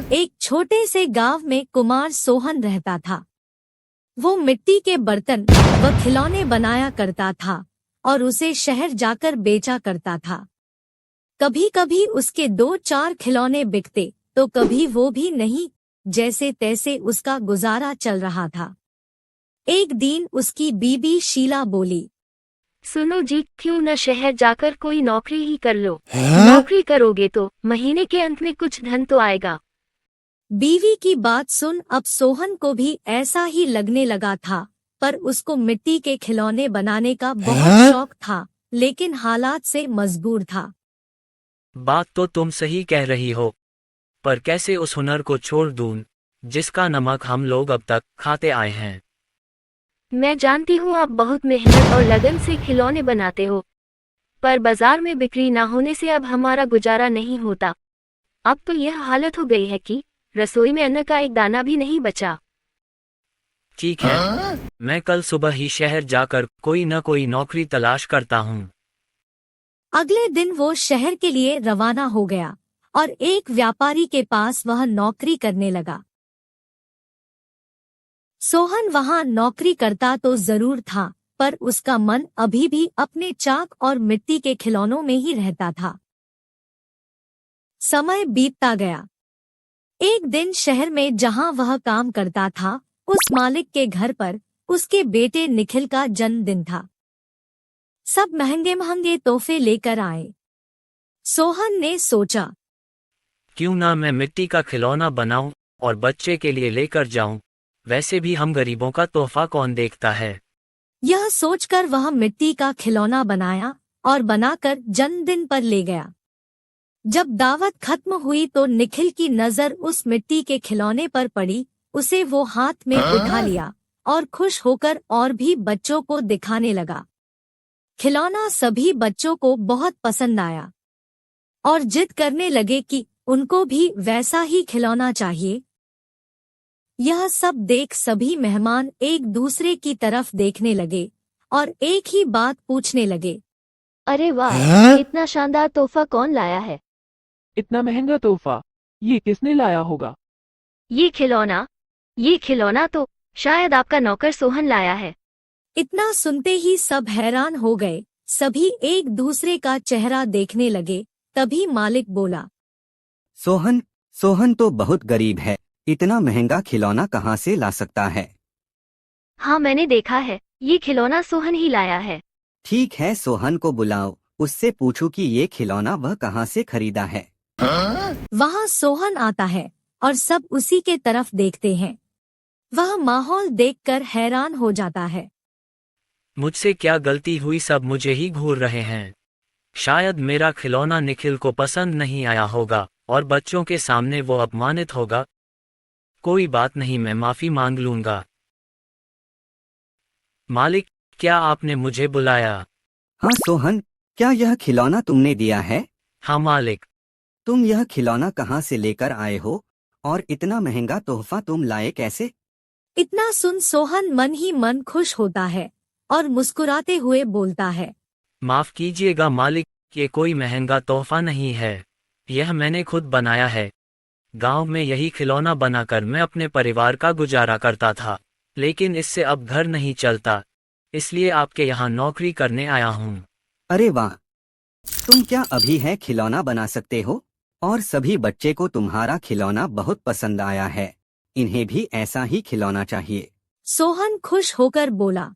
एक छोटे से गांव में कुमार सोहन रहता था। वो मिट्टी के बर्तन व खिलौने बनाया करता था और उसे शहर जाकर बेचा करता था। कभी कभी उसके 2-4 खिलौने बिकते तो कभी वो भी नहीं, जैसे तैसे उसका गुजारा चल रहा था। एक दिन उसकी बीबी शीला बोली, सुनो जी, क्यों न शहर जाकर कोई नौकरी ही कर लो। नौकरी करोगे तो महीने के अंत में कुछ धन तो आएगा। बीवी की बात सुन अब सोहन को भी ऐसा ही लगने लगा था, पर उसको मिट्टी के खिलौने बनाने का बहुत शौक था, लेकिन हालात से मजबूर था। बात तो तुम सही कह रही हो, पर कैसे उस हुनर को छोड़ दूं, जिसका नमक हम लोग अब तक खाते आए हैं। मैं जानती हूँ आप बहुत मेहनत और लगन से खिलौने बनाते हो, पर बाजार में बिक्री ना होने से अब हमारा गुजारा नहीं होता। अब तो यह हालत हो गई है कि रसोई में अन्न का एक दाना भी नहीं बचा। ठीक है, मैं कल सुबह ही शहर जाकर कोई न कोई नौकरी तलाश करता हूँ। अगले दिन वो शहर के लिए रवाना हो गया और एक व्यापारी के पास वह नौकरी करने लगा। सोहन वहां नौकरी करता तो जरूर था, पर उसका मन अभी भी अपने चाक और मिट्टी के खिलौनों में ही रहता था। समय बीतता गया। एक दिन शहर में जहां वह काम करता था, उस मालिक के घर पर उसके बेटे निखिल का जन्मदिन था। सब महंगे महंगे तोहफे लेकर आए। सोहन ने सोचा, क्यों ना मैं मिट्टी का खिलौना बनाऊं और बच्चे के लिए लेकर जाऊं, वैसे भी हम गरीबों का तोहफा कौन देखता है। यह सोचकर वह मिट्टी का खिलौना बनाया और बनाकर जन्मदिन पर ले गया। जब दावत खत्म हुई तो निखिल की नजर उस मिट्टी के खिलौने पर पड़ी। उसे वो हाथ में उठा लिया और खुश होकर और भी बच्चों को दिखाने लगा। खिलौना सभी बच्चों को बहुत पसंद आया और जिद करने लगे कि उनको भी वैसा ही खिलौना चाहिए। यह सब देख सभी मेहमान एक दूसरे की तरफ देखने लगे और एक ही बात पूछने लगे, अरे वाह, इतना शानदार तोहफा कौन लाया है? इतना महंगा तोहफा ये किसने लाया होगा? ये खिलौना तो शायद आपका नौकर सोहन लाया है। इतना सुनते ही सब हैरान हो गए। सभी एक दूसरे का चेहरा देखने लगे। तभी मालिक बोला, सोहन तो बहुत गरीब है, इतना महंगा खिलौना कहाँ से ला सकता है? हाँ, मैंने देखा है, ये खिलौना सोहन ही लाया है। ठीक है, सोहन को बुलाओ, उससे पूछो कि ये खिलौना वह कहाँ से खरीदा है। वहाँ सोहन आता है और सब उसी के तरफ देखते हैं। वह माहौल देखकर हैरान हो जाता है। मुझसे क्या गलती हुई, सब मुझे ही घूर रहे हैं। शायद मेरा खिलौना निखिल को पसंद नहीं आया होगा और बच्चों के सामने वो अपमानित होगा। कोई बात नहीं, मैं माफी मांग लूंगा। मालिक, क्या आपने मुझे बुलाया? हाँ सोहन, क्या यह खिलौना तुमने दिया है? हाँ मालिक। तुम यह खिलौना कहाँ से लेकर आए हो और इतना महंगा तोहफा तुम लाए कैसे? इतना सुन सोहन मन ही मन खुश होता है और मुस्कुराते हुए बोलता है, माफ कीजिएगा मालिक, ये कोई महंगा तोहफा नहीं है, यह मैंने खुद बनाया है। गांव में यही खिलौना बनाकर मैं अपने परिवार का गुजारा करता था, लेकिन इससे अब घर नहीं चलता, इसलिए आपके यहाँ नौकरी करने आया हूँ। अरे वाह, तुम क्या अभी है खिलौना बना सकते हो? और सभी बच्चे को तुम्हारा खिलौना बहुत पसंद आया है, इन्हें भी ऐसा ही खिलौना चाहिए। सोहन खुश होकर बोला,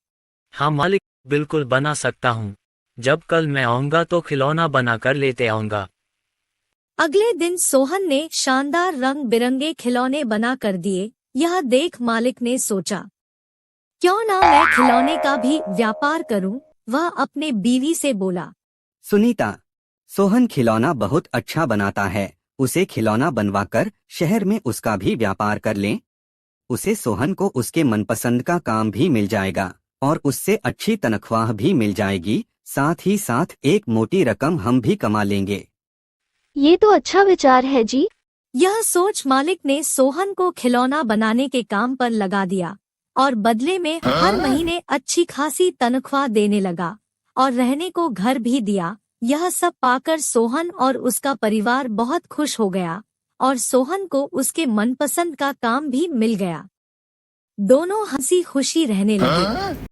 हाँ मालिक, बिल्कुल बना सकता हूँ। जब कल मैं आऊँगा तो खिलौना बनाकर लेते आऊँगा। अगले दिन सोहन ने शानदार रंग बिरंगे खिलौने बना कर दिए। यह देख मालिक ने सोचा, क्यों ना मैं खिलौने का भी व्यापार करूं। वह अपने बीवी से बोला, सुनीता, सोहन खिलौना बहुत अच्छा बनाता है, उसे खिलौना बनवाकर शहर में उसका भी व्यापार कर लें। उसे सोहन को उसके मनपसंद का काम भी मिल जाएगा और उससे अच्छी तनख्वाह भी मिल जाएगी, साथ ही साथ एक मोटी रकम हम भी कमा लेंगे। ये तो अच्छा विचार है जी। यह सोच मालिक ने सोहन को खिलौना बनाने के काम पर लगा दिया और बदले में हर महीने अच्छी खासी तनख्वाह देने लगा और रहने को घर भी दिया। यह सब पाकर सोहन और उसका परिवार बहुत खुश हो गया और सोहन को उसके मनपसंद का काम भी मिल गया। दोनों हंसी खुशी रहने लगे।